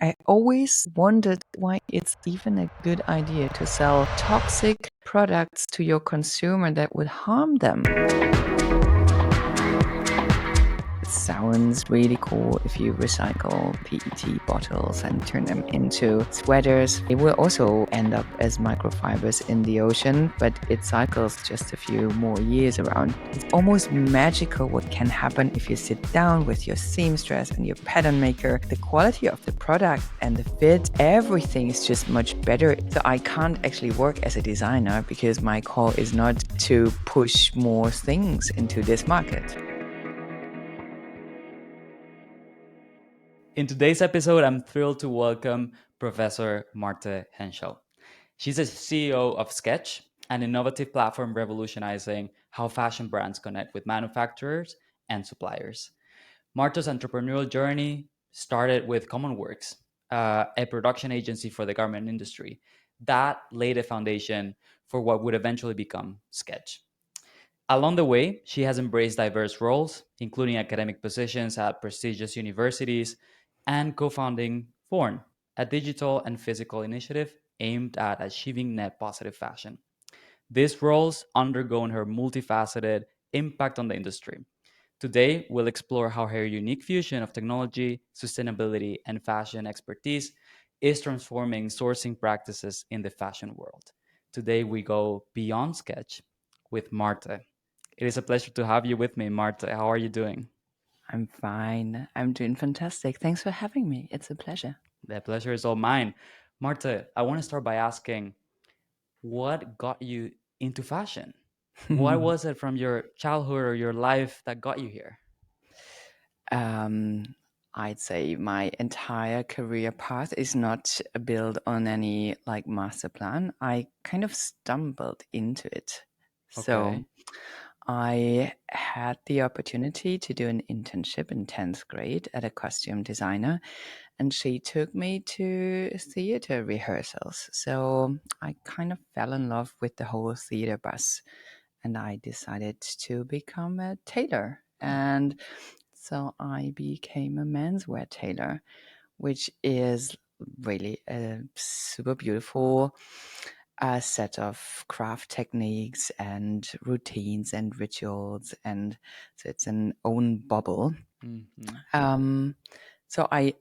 I always wondered why it's even a good idea to sell toxic products to your consumer that would harm them. It sounds really cool if you recycle PET bottles and turn them into sweaters. It will also end up as microfibers in the ocean, but it cycles just a few more years around. It's almost magical what can happen if you sit down with your seamstress and your pattern maker. The quality of the product and the fit, everything is just much better. So I can't actually work as a designer because my call is not to push more things into this market. In today's episode, I'm thrilled to welcome Professor Marte Hentschel. She's a CEO of Sqetch, an innovative platform revolutionizing how fashion brands connect with manufacturers and suppliers. Marta's entrepreneurial journey started with Commonworks, a production agency for the garment industry. That laid a foundation for what would eventually become Sqetch. Along the way, she has embraced diverse roles, including academic positions at prestigious universities and co founding Forn, a digital and physical initiative aimed at achieving net positive fashion. These roles undergone her multifaceted impact on the industry. Today, we'll explore how her unique fusion of technology, sustainability, and fashion expertise is transforming sourcing practices in the fashion world. Today, we go beyond Sketch with Marte. It is a pleasure to have you with me, Marte. How are you doing? I'm fine. I'm doing fantastic. Thanks for having me. It's a pleasure. The pleasure is all mine. Marte, I want to start by asking what got you into fashion? What was it from your childhood or your life that got you here? um, I'd say my entire career path is not built on any like master plan. I kind of stumbled into it. So Okay. I had the opportunity to do an internship in 10th grade at a costume designer, and she took me to theater rehearsals. So I kind of fell in love with the whole theater bus, and I decided to become a tailor. Oh, And so I became a menswear tailor, which is really a super beautiful set of craft techniques and routines and rituals. And so it's an own bubble. mhm. Um, so I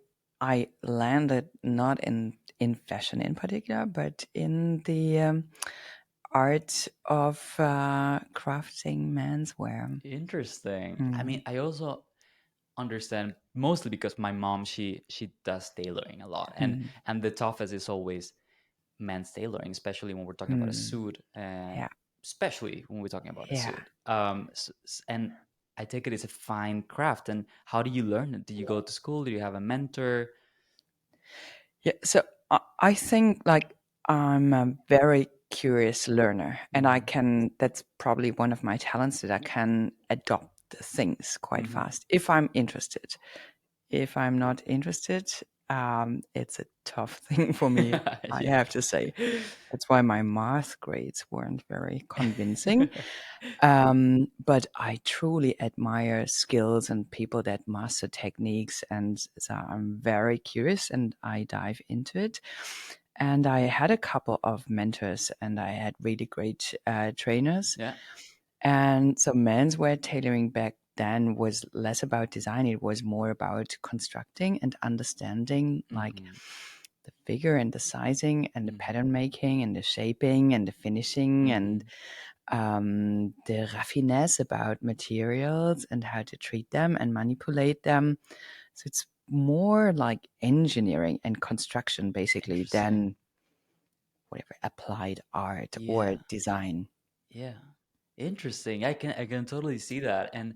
landed not in fashion in particular, but in the art of crafting menswear. Interesting. I mean, Mm, I also understand mostly because my mom she does tailoring a lot, mm, and the toughest is always men's tailoring, especially when we're talking about a mm. suit, Yeah, especially when we're talking about a yeah. suit. And I take it as a fine craft. And how do you learn it? Do you go to school? Do you have a mentor? Yeah, so I think like I'm a very curious learner, and I Mm-hmm. can, that's probably one of my talents that I can adopt things quite Mm-hmm. fast if I'm interested. If I'm not interested, it's a tough thing for me, I Yeah. have to say. That's why my math grades weren't very convincing. But I truly admire skills and people that master techniques. And so I'm very curious and I dive into it. And I had a couple of mentors and I had really great trainers. Yeah. And so menswear tailoring back then was less about design. It was more about constructing and understanding like Mm-hmm. the figure and the sizing and the Mm-hmm. pattern making and the shaping and the finishing and Mm-hmm. the raffinesse about materials and how to treat them and manipulate them. So it's more like engineering and construction basically Interesting. than whatever applied art or Yeah. design. Yeah. Interesting. I can totally see that. And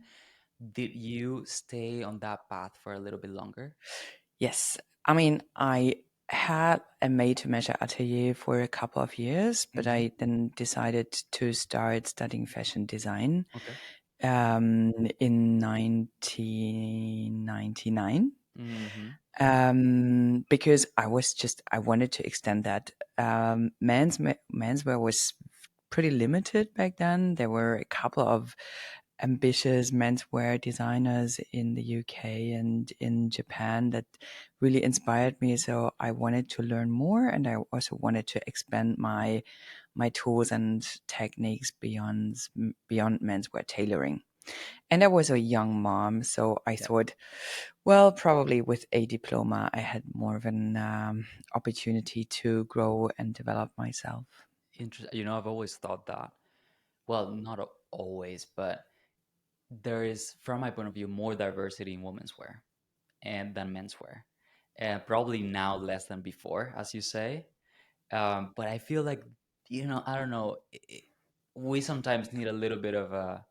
did you stay on that path for a little bit longer? Yes, I mean, I had a made to measure atelier for a couple of years, but Mm-hmm. I then decided to start studying fashion design Okay. in 1999. Mm-hmm. Because I wanted to extend that. Menswear was pretty limited back then. There were a couple of ambitious menswear designers in the UK and in Japan that really inspired me. So I wanted to learn more, and I also wanted to expand my tools and techniques beyond menswear tailoring. And I was a young mom, so I Yeah. thought, well, probably with a diploma, I had more of an opportunity to grow and develop myself. Interesting. I've always thought that. Well, not always, but there is, from my point of view, more diversity in women's wear and than menswear, and probably now less than before, as you say. But I feel like, I don't know. We sometimes need a little bit of a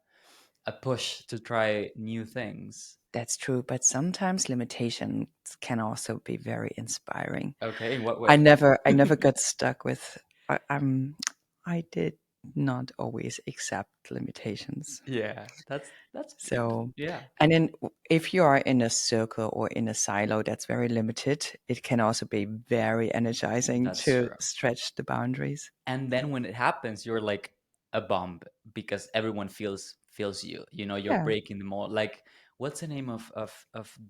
push to try new things. That's true, but sometimes limitations can also be very inspiring. Okay, in what I way? never got stuck with. I did not always accept limitations. Yeah, that's good. So, Yeah, and then if you are in a circle or in a silo that's very limited, it can also be very energizing that's to true. stretch the boundaries. And then when it happens, you're like a bomb because everyone feels you. You're Yeah, breaking the mold. Like, what's the name of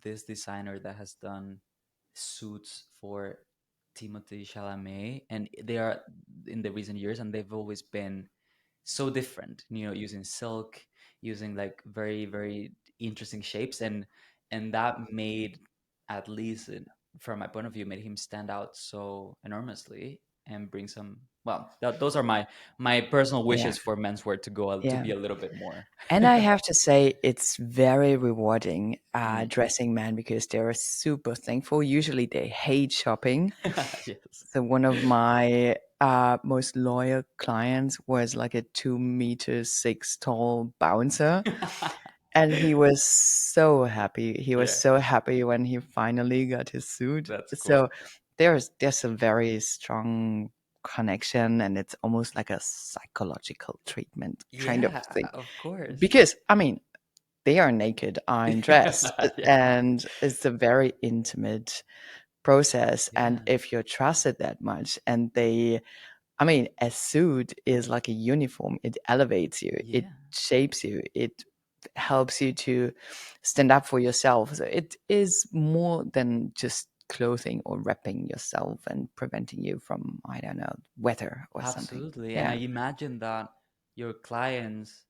this designer that has done suits for Timothy Chalamet? And they are in the recent years, and they've always been so different. Using silk, using like very very interesting shapes, and that made, at least from my point of view, made him stand out so enormously and bring some. Well, those are my personal yeah, wishes for menswear to to yeah. be a little bit more. And I have to say, it's very rewarding Mm. dressing men because they're super thankful. Usually, they hate shopping. Yes. So one of my most loyal clients was like a 2 meters 6 tall bouncer, and he was so happy. He was Yeah, so happy when he finally got his suit. that's So cool. there's a very strong connection, and it's almost like a psychological treatment kind of Yeah, thing. of course. Because I mean, they are naked, I'm dressed, Yeah, and it's a very intimate process. And yeah, if you're trusted that much, and I mean, a suit is like a uniform. It elevates you, it yeah. shapes you, it helps you to stand up for yourself. So it is more than just clothing or wrapping yourself and preventing you from, I don't know, weather or something. Absolutely. And I Yeah. imagine that your clients,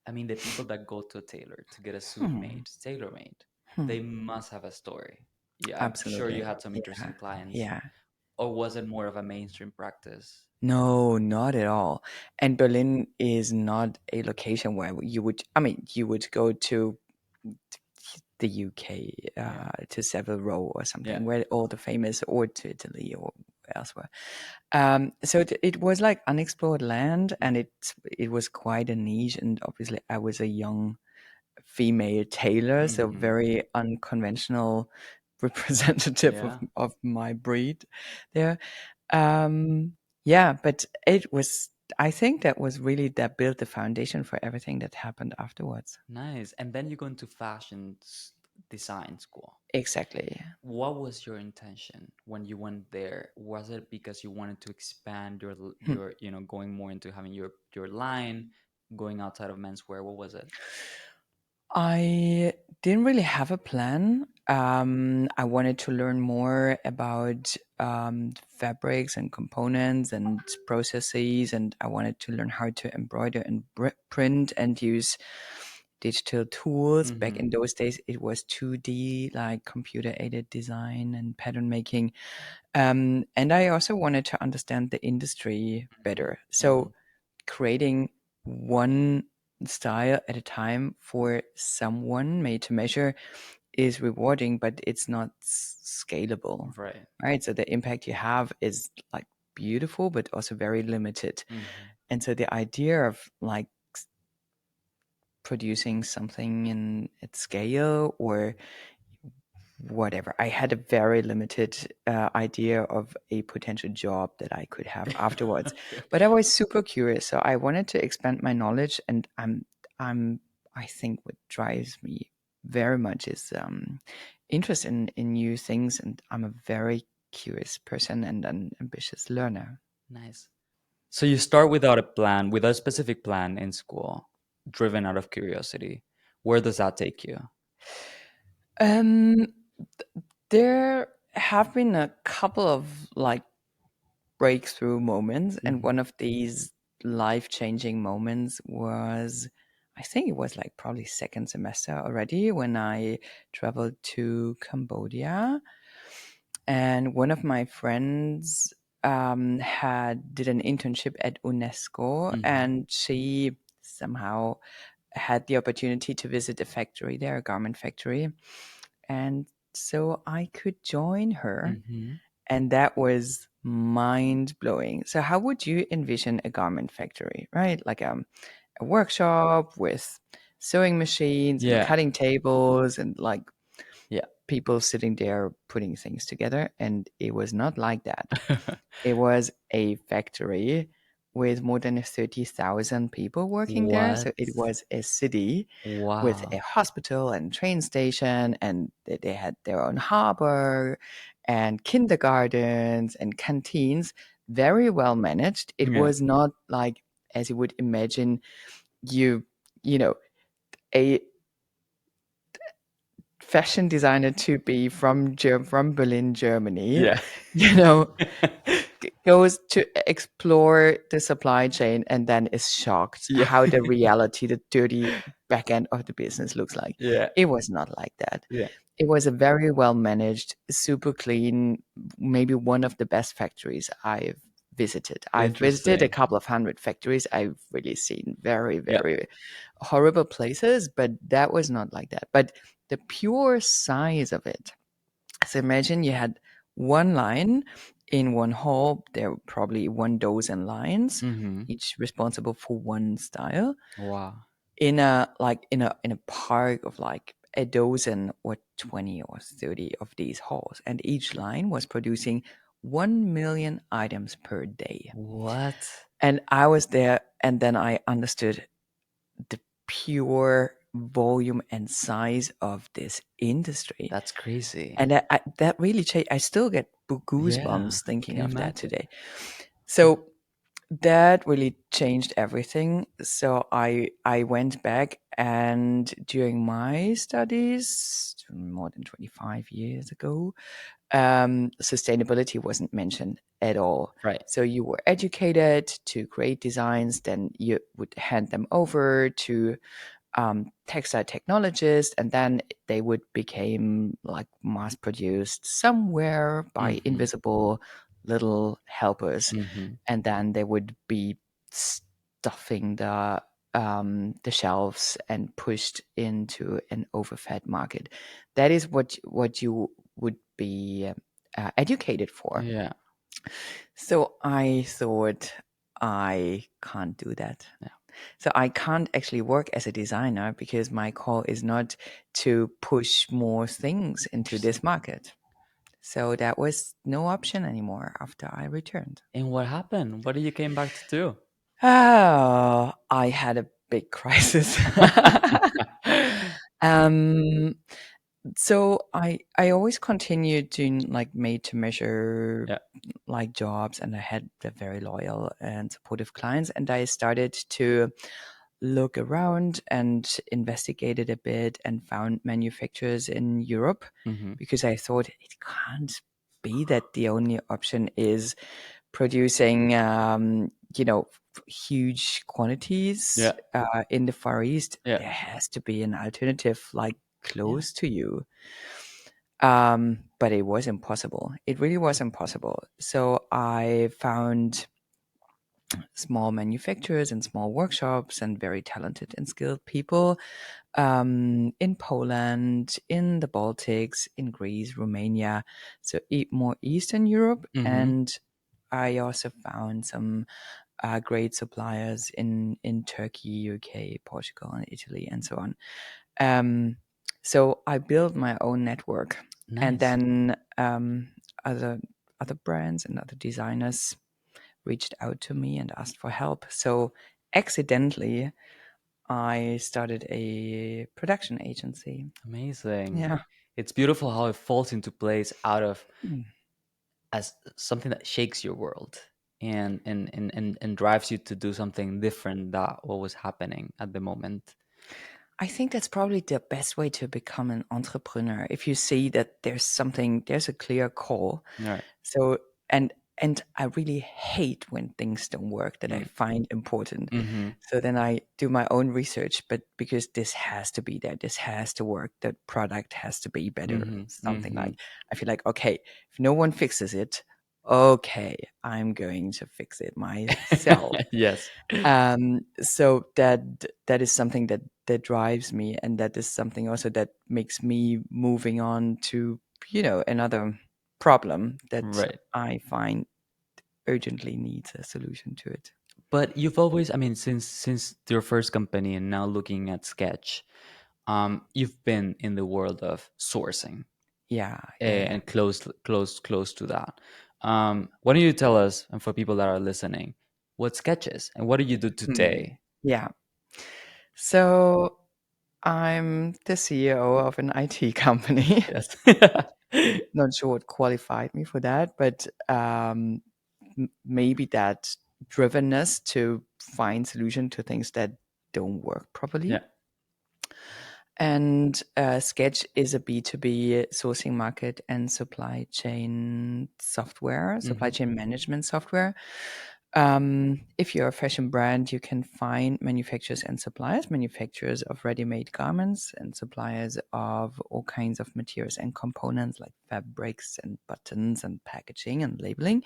I mean, the people that go to a tailor to get a suit Hmm. made, tailor made, Hmm. they must have a story. Yeah, I'm sure you Absolutely. had some Yeah. interesting clients. Yeah. Or was it more of a mainstream practice? No, not at all. And Berlin is not a location where I mean, you would go to the UK, Yeah, to Savile Row or yeah. something, where all the famous, or to Italy or elsewhere. So it was like unexplored land, and Mm. it was quite a niche. And obviously, I was a young female tailor, so Hmm. very unconventional representative Yeah, of my breed there. Um, yeah, but it was. I think that was really that built the foundation for everything that happened afterwards. nice. And then you go into design school. Exactly. What was your intention when you went there? Was it because you wanted to expand Hmm. going more into having your line, going outside of menswear? What was it? I didn't really have a plan. I wanted to learn more about fabrics and components and processes, and I wanted to learn how to embroider and print and use digital tools. Back Mm-hmm. in those days, it was 2D, like computer aided design and pattern making. And I also wanted to understand the industry better. Mm-hmm. So creating one style at a time for someone made to measure is rewarding, but it's not scalable, Right. right? So the impact you have is like beautiful, but also very limited. Mm-hmm. And so the idea of like producing something in at scale or whatever. I had a very limited idea of a potential job that I could have afterwards, Okay. but I was super curious, so I wanted to expand my knowledge. And I'm, I think what drives me very much is interest in new things, and I'm a very curious person and an ambitious learner. Nice. So you start without a plan, without a specific plan in school. driven out of curiosity? Where does that take you? Um, there have been a couple of like breakthrough moments, and Hmm. one of these life-changing moments was, I think it was like probably second semester already when I traveled to Cambodia, and one of my friends had did an internship at UNESCO, Hmm. and she somehow had the opportunity to visit a factory there, a garment factory, and so I could join her, Hmm. and that was mind blowing. So, how would you envision a garment factory, right? Like a workshop with sewing machines and Yeah. cutting tables and like Yeah. people sitting there putting things together. And it was not like that. It was a factory with more than 30,000 people working there. What? So it was a city with a Wow. hospital and train station, and they had their own harbor and kindergartens and canteens. Very well managed. It Yeah. was not like, as you would imagine, you you know a fashion designer to be from Berlin, Germany, Yeah. you know, goes to explore the supply chain and then is shocked Yeah. how the reality, the dirty back end of the business looks like. Yeah. It was not like that. Yeah. It was a very well managed, super clean, maybe one of the best factories I've visited. I've visited a Interesting. couple of hundred factories. I've really seen very, Yeah. very horrible places, but that was not like that. But the pure size of it. So imagine you had one line in one hall. There were probably one dozen lines, Hmm. each responsible for one style. Wow. In a park of like a dozen or 20 or 30 of these halls, and each line was producing 1 million items per day. What? And I was there, and then I understood the pure volume and size of this industry. That's crazy. And that really changed. I still get Yeah. goosebumps I thinking can of that imagine. today. So that really changed everything. So I went back, and during my studies more than 25 years ago, sustainability wasn't mentioned at all. Right. So you were educated to create designs, then you would hand them over to textile technologists, and then they would become like mass produced somewhere by Hmm. invisible little helpers, Hmm. and then they would be stuffing the shelves and pushed into an overfed market. That is what you would be educated for. Yeah. So I thought I can't do that. Yeah. So I can't actually work as a designer because my call is not to push more things into this Interesting. market. So that was no option anymore after I returned. And what happened? What did you came back to do? Oh, I had a big crisis. um, so I always continued doing like made to measure Yeah. like jobs, and I had the very loyal and supportive clients, and I started to look around and investigated a bit and found manufacturers in Europe, Hmm. because I thought it can't be that the only option is producing, huge quantities Yeah. in the Far East. Yeah. There has to be an alternative like Yeah. close to you. But it was impossible. It really was impossible. So I found small manufacturers and small workshops and very talented and skilled people in Poland, in the Baltics, in Greece, Romania, so more Eastern Europe. Hmm. And I also found some great suppliers in Turkey, UK, Portugal, and Italy, and so on. Um, so I built my own network, and Nice. then other other brands and other designers reached out to me and asked for help. So accidentally, I started a production agency. Amazing. Yeah. It's beautiful how it falls into place out of Mm. as something that shakes your world and drives you to do something different that what was happening at the moment. I think that's probably the best way to become an entrepreneur. If you see that there's a clear call. All right. So and and I really hate when things don't work that I Mm. find important. Mm-hmm. So then I do my own research, but because this has to be there, this has to work, the product has to be better, Mm-hmm. something Mm-hmm. like I feel like, okay, if no one fixes it, okay, I'm going to fix it myself. Yes. So that is something that drives me, and that is something also that makes me moving on to another problem that Right. I find urgently needs a solution to it. But you've always, I mean, since your first company and now looking at Sketch, you've been in the world of sourcing, Yeah, yeah, yeah. and close to that. Why don't you tell us, and for people that are listening, what Sketch is and what do you do Hmm. today? Yeah. So I'm the CEO of an IT company. Yes. Not sure what qualified me for that, but maybe that drivenness to find solution to things that don't work properly. Yeah. And Sketch is a B2B sourcing market and supply chain software, supply Mm-hmm. chain management software. If you're a fashion brand, you can find manufacturers and suppliers, manufacturers of ready-made garments and suppliers of all kinds of materials and components like fabrics and buttons and packaging and labeling.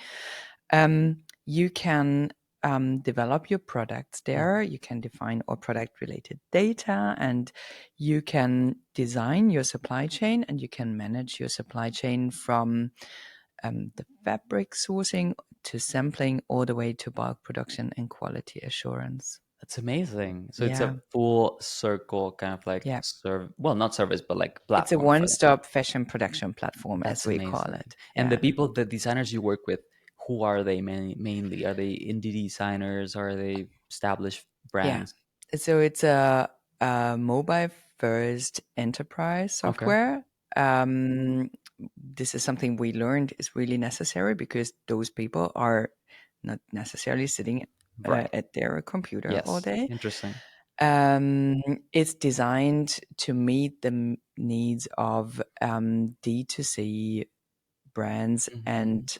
You can develop your products there. You can define all product related data, and you can design your supply chain, and you can manage your supply chain from the fabric sourcing to sampling all the way to bulk production and quality assurance. That's amazing. So it's a Yeah, full circle kind of like yeah. well, not service, but like It's a platform for one them. stop fashion production platform, as That's we call amazing. it. And the Yeah. people, the designers you work with, who are they mainly? Are they indie designers? Are they established Yeah. brands? So it's a mobile first enterprise Okay. software. Um, this is something we learned is really necessary because those people are not necessarily sitting Right. at their computer all Yes. day. Interesting. It's designed to meet the needs of D2C brands Hmm. and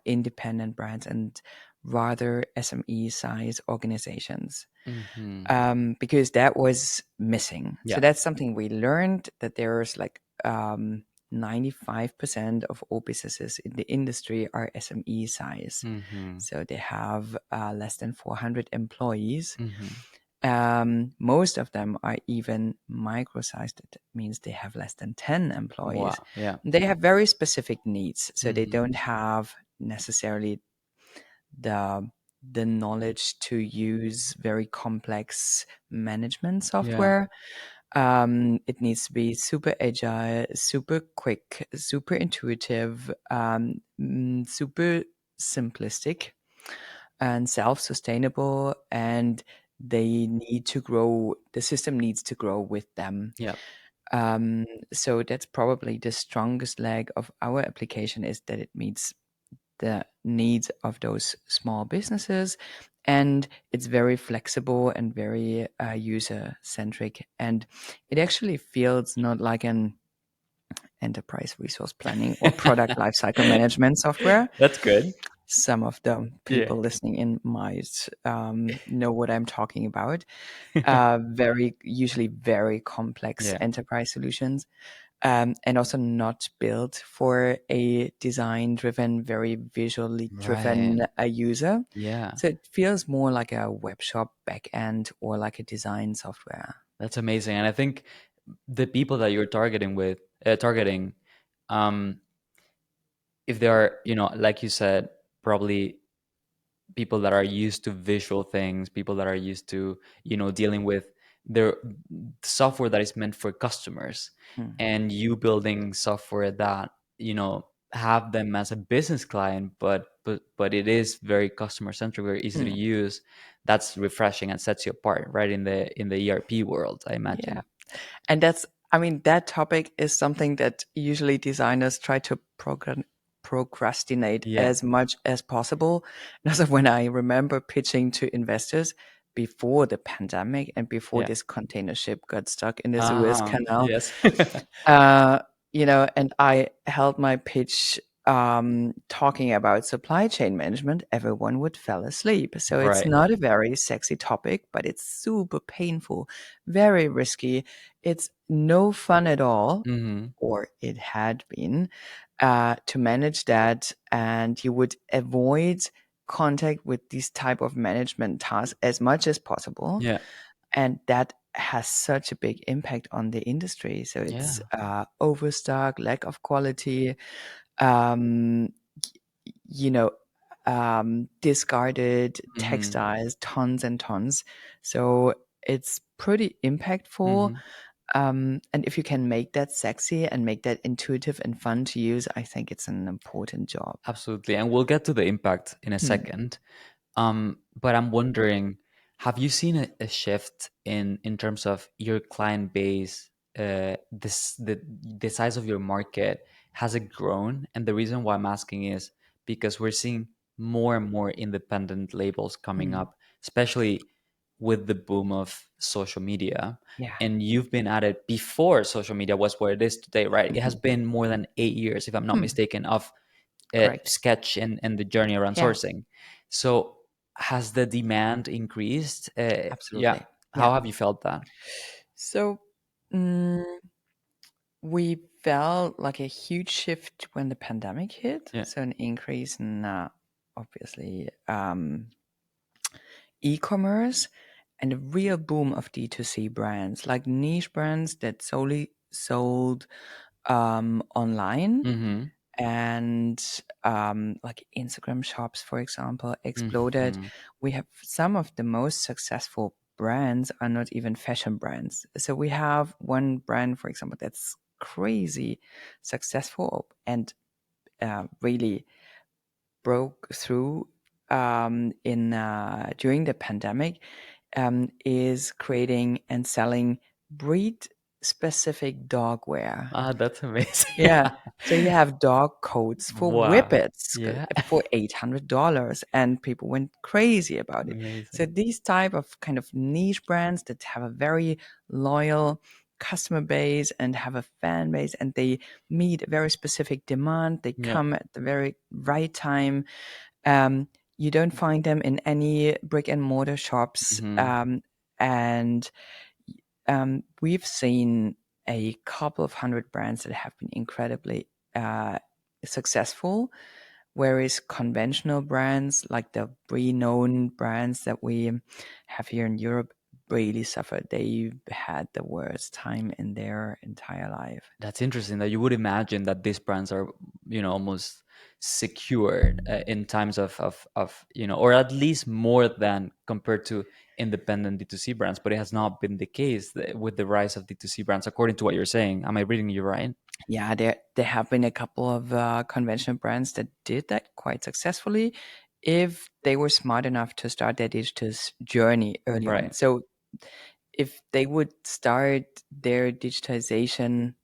independent brands and rather SME size organizations, Hmm. because that was missing. So Yeah. that's something we learned, that there's like 95% of all businesses in the industry are SME size. Hmm. So they have less than 400 employees. Hmm. Most of them are even micro-sized. It means they have less than 10 employees. Wow. Yeah. They have very specific needs, so they Hmm. don't have necessarily the the knowledge to use very complex management Yeah. software. It needs to be super agile, super quick, super intuitive, super simplistic and self-sustainable, and they need to grow. The system needs to grow with them. Yeah. Um, so that's probably the strongest leg of our application, is that it meets the needs of those small businesses, and it's very flexible and very user centric, and it actually feels not like an enterprise resource planning or product lifecycle management software. That's good. Some of the Yeah. people listening in might know what I'm talking about. Very usually very complex Yeah. enterprise solutions, and also not built for a design driven, very visually Right. driven user. Yeah. So it feels more like a web shop backend or like a design software. That's amazing. And I think the people that you're targeting, um, if they are, like you said, probably people that are used to visual things, people that are used to, dealing with their software that is meant for customers, Hmm. and you building software that, have them as a business client, but it is very customer centric, very easy to Hmm. use. That's refreshing and sets you apart, right, in the ERP world, I Yeah. imagine. And I mean, that topic is something that usually designers try to procrastinate Yeah. as much as possible. And also, when I remember pitching to investors before the pandemic and before Yeah. this container ship got stuck in the Suez Ah, Canal, yes. uh, and I held my pitch talking about supply chain management, everyone would fall asleep. So it's Right. not a very sexy topic, but it's super painful, very risky. It's no fun at all, Hmm. or it had been, to manage that, and you would avoid contact with these type of management tasks as much as possible, Yeah. and that has such a big impact on the industry. So it's Yeah. overstock, lack of quality, um, you know, discarded Hmm. textiles, tons and tons. So it's pretty impactful. Hmm. And if you can make that sexy and make that intuitive and fun to use, I think it's an important job. Absolutely. And we'll get to the impact in a Hmm. second. But I'm wondering, have you seen a shift in terms of your client base? The size of your market, has it grown? And the reason why I'm asking is because we're seeing more and more independent labels coming Hmm. up, especially with the boom of social media. Yeah. And you've been at it before social media was where it is today, right? It has Hmm. been more than 8 years, if I'm not Hmm. mistaken, of Correct. Sketch and the journey around Yeah, sourcing. So has the demand increased? Yeah. absolutely. How Yeah. have you felt that? So mm, we felt like a huge shift when the pandemic hit. Yeah. So an increase in obviously e-commerce and a real boom of D2C brands, like niche brands that solely sold online, Mm-hmm. and like Instagram shops, for example, exploded. Mm-hmm. We have some of the most successful brands are not even fashion brands. So we have one brand, for example, that's crazy successful and really broke through in during the pandemic, is creating and selling breed specific dog wear. Ah, that's amazing. Yeah. So you have dog coats for Wow. whippets Yeah. for $800, and people went crazy about it. So Amazing. these type of kind of niche brands that have a very loyal customer base and have a fan base, and they meet a very specific demand. They Yeah. come at the very right time. Um, you don't find them in any brick and mortar shops, Mm-hmm. and we've seen a couple of hundred brands that have been incredibly uh, successful, whereas conventional brands like the renowned brands that we have here in Europe really suffered. They had the worst time in their entire life. That's interesting that you would imagine that these brands are, almost secured in times of, or at least more than compared to independent D2C brands, but it has not been the case with the rise of D2C brands, according to what you're saying. Am I reading you right? Yeah, there have been a couple of conventional brands that did that quite successfully if they were smart enough to start their digital journey early on. Right. So if they would start their digitization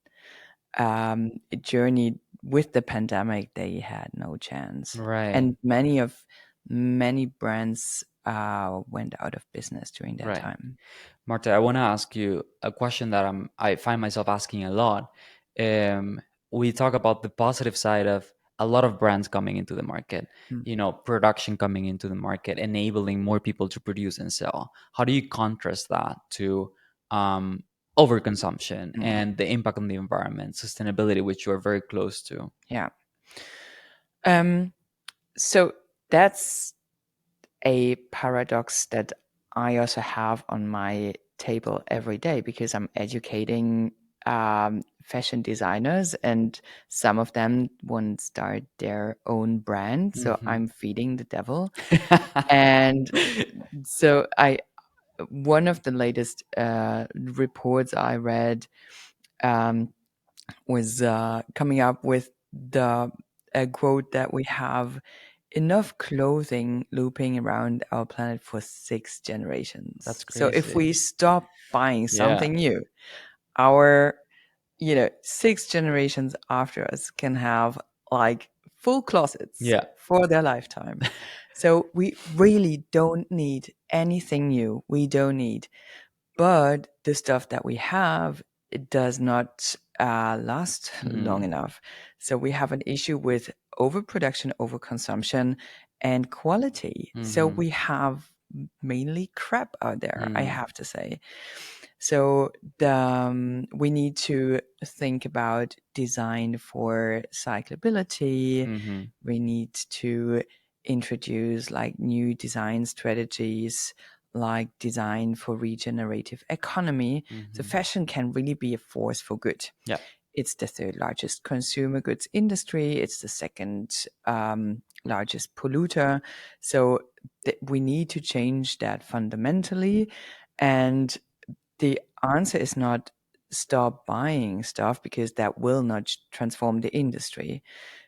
journey with the pandemic, they had no chance. Right. And many brands went out of business during that Right. time. Marta, I want to ask you a question that I find myself asking a lot. We talk about the positive side of a lot of brands coming into the market, Mm, production coming into the market, enabling more people to produce and sell. How do you contrast that to overconsumption mm, and the impact on the environment, sustainability, which you are very close to? yeah. Um, so that's a paradox that I also have on my table every day because I'm educating fashion designers, and some of them want to start their own brand. So Hmm. I'm feeding the devil. And so one of the latest reports I read um, was coming up with the a quote that we have enough clothing looping around our planet for 6 generations. That's So if crazy. we stop buying Yeah. something new, our 6 generations after us can have like full closets Yeah. for their lifetime. So we really don't need anything new. We don't need. But the stuff that we have, it does not last long Mm. enough. So we have an issue with overproduction, overconsumption, and quality. So Mm-hmm. we have mainly crap out there, I Mm. have to say. So we need to think about design for cyclability. Mm-hmm. We need to introduce like new design strategies, like design for regenerative economy. So Mm-hmm. fashion can really be a force for good. Yeah. It's the third largest consumer goods industry. It's the second largest polluter. So we need to change that fundamentally. And the answer is not stop buying stuff, because that will not transform the industry.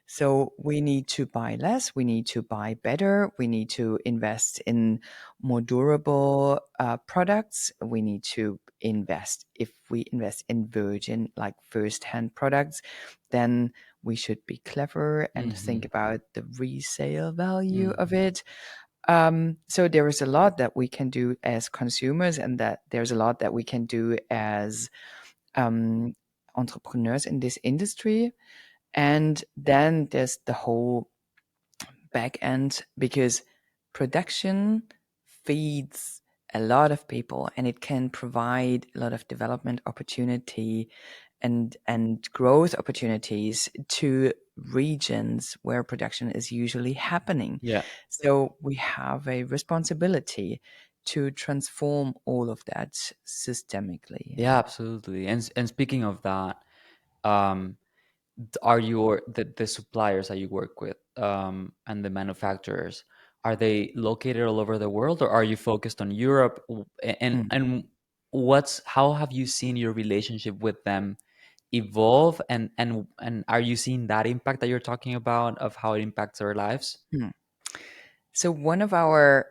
So we need to buy less, we need to buy better, we need to invest in more durable products. We need to invest. If we invest in virgin, like first-hand products, then we should be clever and Mm-hmm. think about the resale value of Mm-hmm. it. So there is a lot that we can do as consumers, and that there's a lot that we can do as um, entrepreneurs in this industry. And then there's the whole back end, because production feeds a lot of people, and it can provide a lot of development opportunity and growth opportunities to regions where production is usually happening. Yeah. So we have a responsibility to transform all of that systemically. Yeah, absolutely. And speaking of that, um, are the suppliers that you work with, and the manufacturers, are they located all over the world, or are you focused on Europe? Mm, And what's how have you seen your relationship with them evolve, and are you seeing that impact that you're talking about of how it impacts our lives? mm. So one of our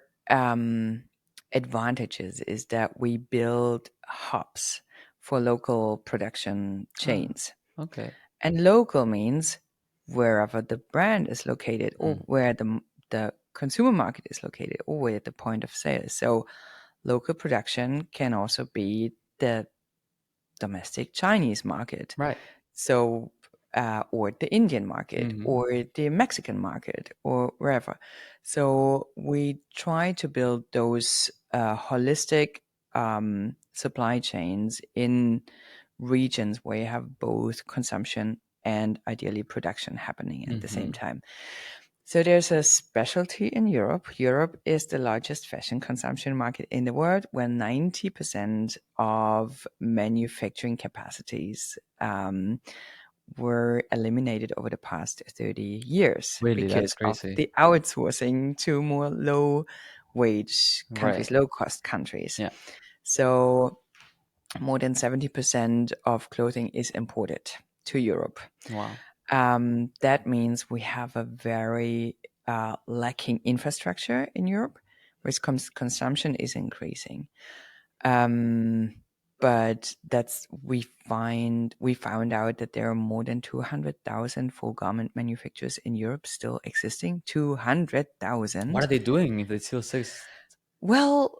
advantages is that we build hubs for local production Ah, chains. okay. And local means wherever the brand is located, or Mm. where the consumer market is located, or where the point of sale is. So local production can also be the domestic Chinese market. Right. So, or the Indian market, Hmm. or the Mexican market, or wherever. So we try to build those holistic supply chains in regions where you have both consumption and ideally production happening at the same Hmm. time. So there's a specialty in Europe. Europe is the largest fashion consumption market in the world, where 90% of manufacturing capacities were eliminated over the past 30 years Really, that's because of crazy. the outsourcing to more low wage Right. countries, low cost countries. Yeah. So more than 70% of clothing is imported to Europe. Wow. That means we have a very lacking infrastructure in Europe, where consumption is increasing. Um, but we found out that there are more than 200,000 full garment manufacturers in Europe still existing. What are 200,000. they doing if they still exist? Well,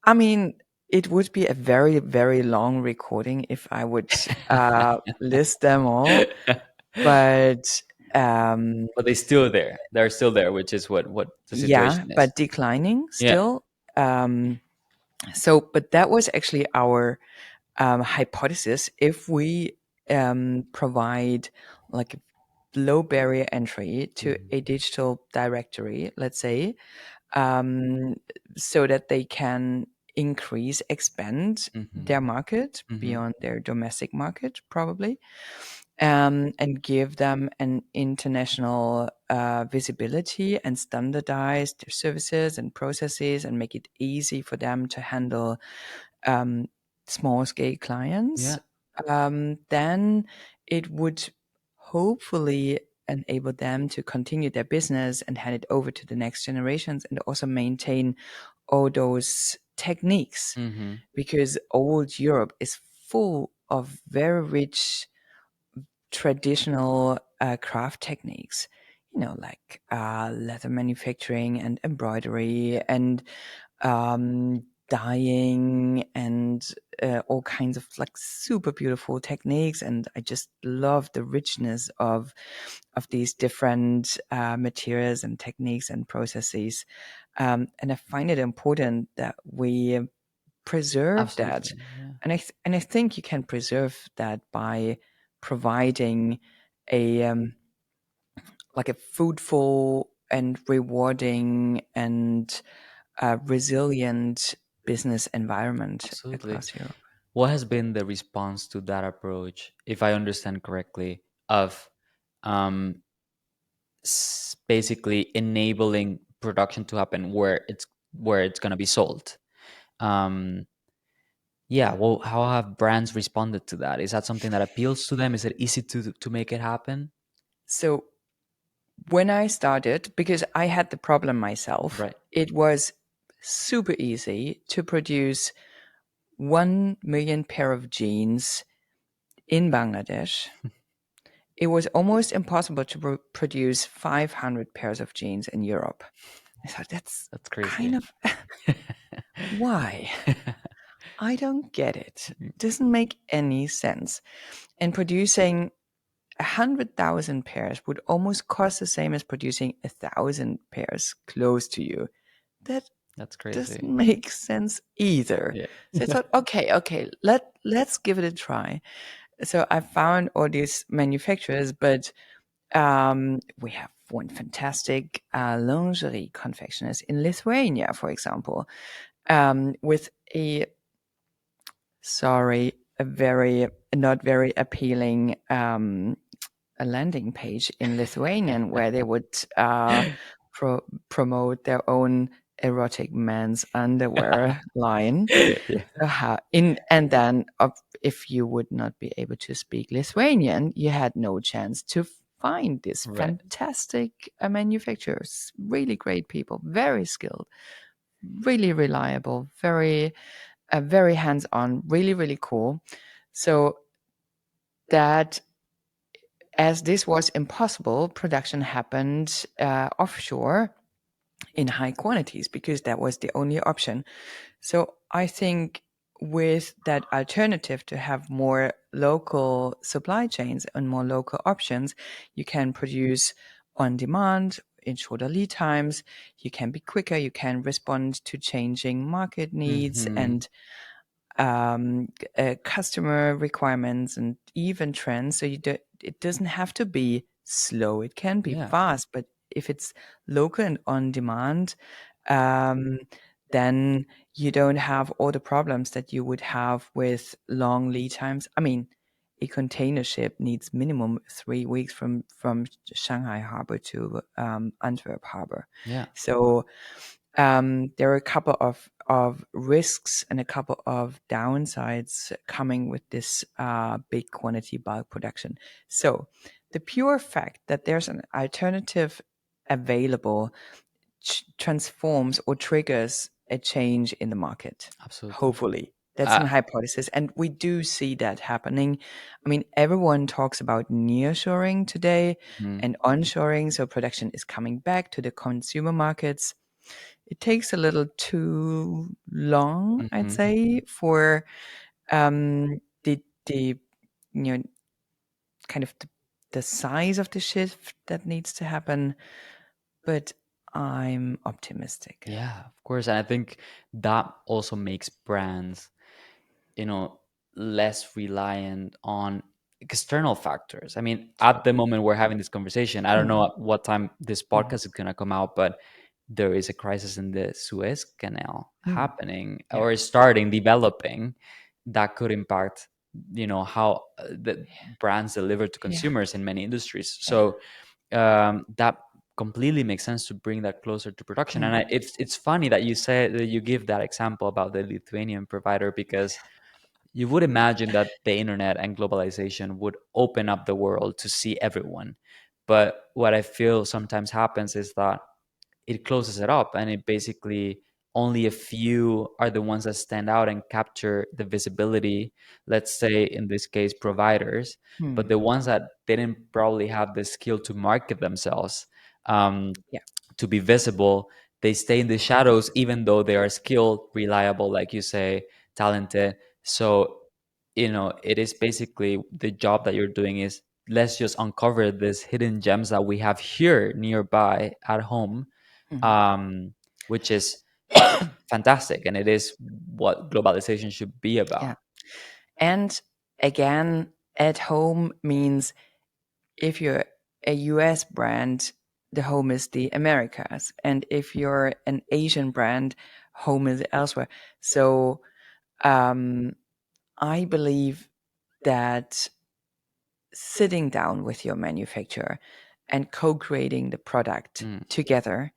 I mean, it would be a very, very long recording if I would list them all. But But they still there. They're still there, which is what the yeah, situation is. but declining Yeah. still. Um, but that was actually our hypothesis. If we provide like a low barrier entry to Mhm. a digital directory, let's say, um, so that they can expand Mhm. their market Mhm. beyond their domestic market, probably, and give them an international visibility, and standardize their services and processes, and make it easy for them to handle um, small scale clients. Yeah. Then it would hopefully enable them to continue their business and hand it over to the next generations, and also maintain all those techniques, Mhm. because old Europe is full of very rich traditional craft techniques. like leather manufacturing and embroidery and dyeing and all kinds of like super beautiful techniques. And I just love the richness of these different materials and techniques and processes. And I find it important that we preserve that. Absolutely. Yeah. And I think you can preserve that by providing a like a fruitful and rewarding and resilient business environment Absolutely. across Europe. What has been the response to that approach, if I understand correctly, of um, basically enabling production to happen where it's going to be sold? Um, yeah. Well, how have brands responded to that? Is that something that appeals to them? Is it easy to make it happen? So when I started, because I had the problem myself, Right. it was super easy to produce 1 million pair of jeans in Bangladesh. It was almost impossible to produce 500 pairs of jeans in Europe. I thought that's That's kind crazy. of why? I don't get it. Doesn't make any sense. And producing 100,000 pairs would almost cost the same as producing 1,000 pairs close to you. That That's doesn't crazy. make sense either. Yeah. So I thought, okay, let's give it a try. So I found all these manufacturers, but we have one fantastic lingerie confectioners in Lithuania, for example, with a very not very appealing a landing page in Lithuanian where they would pro- promote their own erotic men's underwear line. Yeah. So in and then if you would not be able to speak Lithuanian, you had no chance to find these Right. fantastic manufacturers. Really great people, very skilled, really reliable, very hands-on, really cool. So that as this was impossible, production happened offshore in high quantities because that was the only option. So I think with that alternative to have more local supply chains and more local options, you can produce on demand in shorter lead times. You can be quicker. You can respond to changing market needs Hmm. and customer requirements and even trends. So it doesn't have to be slow. It can be Yeah. fast, but if it's local and on demand, um, then you don't have all the problems that you would have with long lead times. I mean, a container ship needs minimum 3 weeks from Shanghai harbor to Antwerp harbor. Yeah. So there are a couple of risks and a couple of downsides coming with this big quantity bulk production. So the pure fact that there's an alternative available transforms or triggers a change in the market. Absolutely. Hopefully. That's Uh, an hypothesis. And we do see that happening. I mean, everyone talks about nearshoring today mm, and onshoring. So production is coming back to the consumer markets. It takes a little too long, I'd mhm. say, for the you know kind of the size of the shift that needs to happen. But I'm optimistic. Yeah, of course. And I think that also makes brands, you know, less reliant on external factors. I mean, at the Totally. moment we're having this conversation, I don't know Mm, at what time this mm, podcast is going to come out, but there is a crisis in the Suez Canal mm. happening Yeah. or starting, developing that could impact, how the brands deliver to Yeah. consumers in many industries. Yeah. So that completely makes sense to bring that closer to production. And Mm. it's funny that you say that you give that example about the Lithuanian provider because you would imagine that the internet and globalization would open up the world to see everyone. But what I feel sometimes happens is that it closes it up and it basically only a few are the ones that stand out and capture the visibility, let's say in this case providers, but Mm. the ones that didn't probably have the skill to market themselves, um, Yeah. to be visible. They stay in the shadows, even though they are skilled, reliable, like you say, talented. So, it is basically the job that you're doing is, let's just uncover these hidden gems that we have here nearby at home, Mhm. um, which is fantastic. And it is what globalization should be Yeah. about. And again, at home means if you're a US brand, the home is the Americas. And if you're an Asian brand, home is elsewhere. So um, I believe that sitting down with your manufacturer and co creating the product Mm. together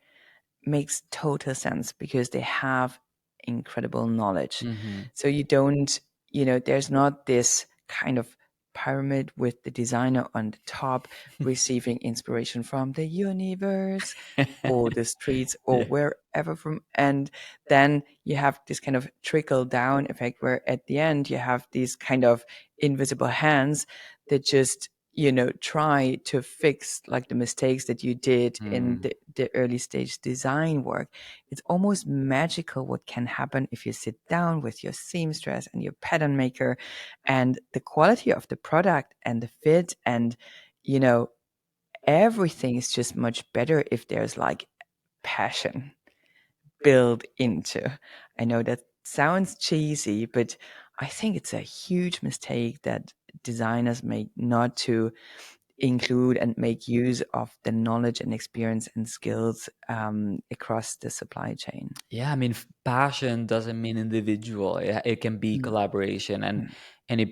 makes total sense because they have incredible knowledge. Hmm. So you don't, there's not this kind of pyramid with the designer on the top receiving inspiration from the universe or the streets or Yeah. wherever from. And then you have this kind of trickle down effect where at the end you have these kind of invisible hands that just try to fix like the mistakes that you did in Mm. the early stage design work. It's almost magical what can happen if you sit down with your seamstress and your pattern maker, and the quality of the product and the fit and you know everything is just much better if there's like passion built into. I know that sounds cheesy, but I think it's a huge mistake that designers make not to include and make use of the knowledge and experience and skills across the supply chain. Yeah, I mean, passion doesn't mean individual. It can be Mm, collaboration, and mm, and it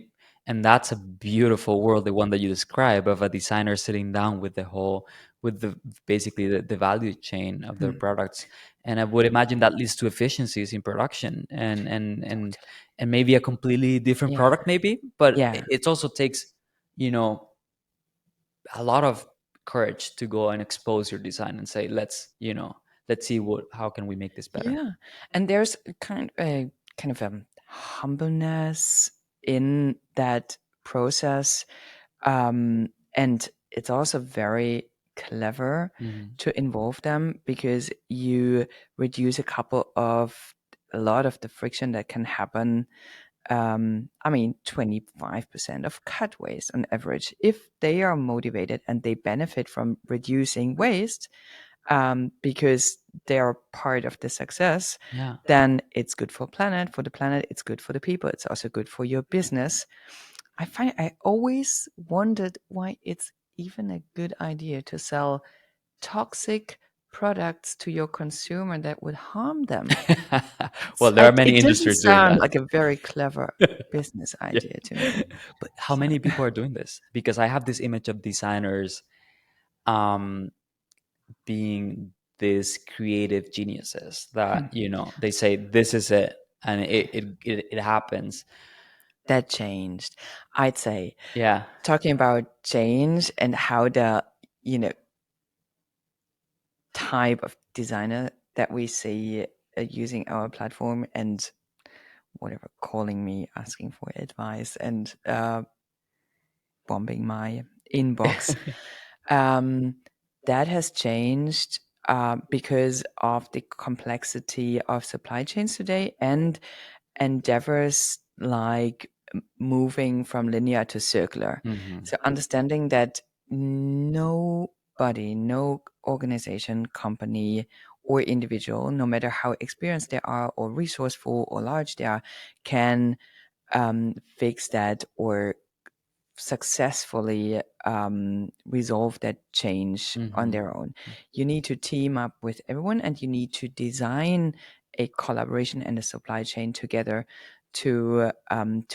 and that's a beautiful world, the one that you describe of a designer sitting down with the whole, with the basically the value chain of their mm, products. And I would imagine that leads to efficiencies in production, totally. and maybe a completely different Yeah. product, maybe. But Yeah. it also takes, you know, a lot of courage to go and expose your design and say, let's see how can we make this better. Yeah. And there's kind of a humbleness in that process. And it's also very clever Hmm. to involve them because you reduce a lot of the friction that can happen. I mean, 25% of cut waste on average. If they are motivated and they benefit from reducing waste, because they are part of the success, Yeah. then it's good for planet. For the planet, it's good for the people. It's also good for your business. I always wondered why it's even a good idea to sell toxic products to your consumer that would harm them. Well, there are It many doesn't industries doing sound that. like a very clever business Yeah. idea to me. But how many people are doing this? Because I have this image of designers um, being these creative geniuses that, they say, this is it. And it happens. That changed. I'd say Yeah. talking about change and how the you know type of designer that we see using our platform and whatever calling me asking for advice and bombing my inbox, um, that has changed because of the complexity of supply chains today and endeavors like moving from linear to circular. Hmm. So understanding that nobody, no organization, company, or individual, no matter how experienced they are, or resourceful, or large they are, can fix that or successfully resolve that change on Hmm. their own. You need to team up with everyone and you need to design a collaboration and a supply chain together to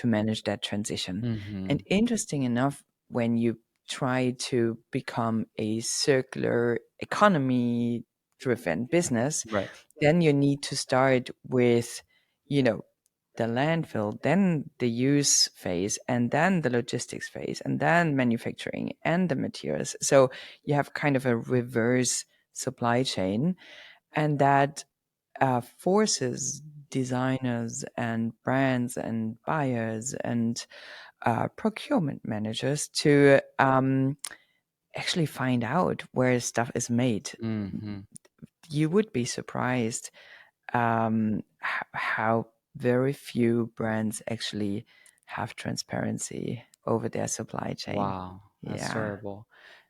manage that transition. And Hmm. interesting enough, when you try to become a circular economy driven business, Right. then you need to start with, you know, the landfill, then the use phase, and then the logistics phase, and then manufacturing and the materials. So you have kind of a reverse supply chain, and that forces designers and brands and buyers and procurement managers to actually find out where stuff is made. Hmm. You would be surprised how very few brands actually have transparency over their supply chain. Wow, that's Yeah, terrible.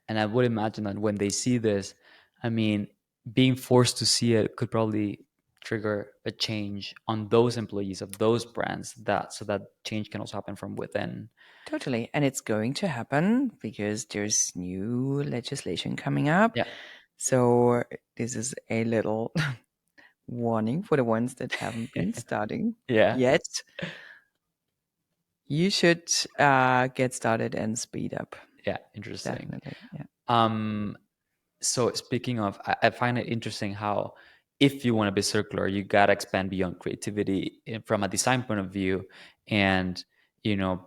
And I would imagine that when they see this, I mean, being forced to see it could probably trigger a change on those employees of those brands, that so that change can also happen from within. totally. And it's going to happen because there's new legislation coming up. Yeah. So this is a little warning for the ones that haven't been studying Yeah. yet. You should get started and speed up. Yeah, interesting. Definitely. Yeah. Um, so speaking of, I find it interesting how if you want to be circular, you gotta expand beyond creativity from a design point of view, and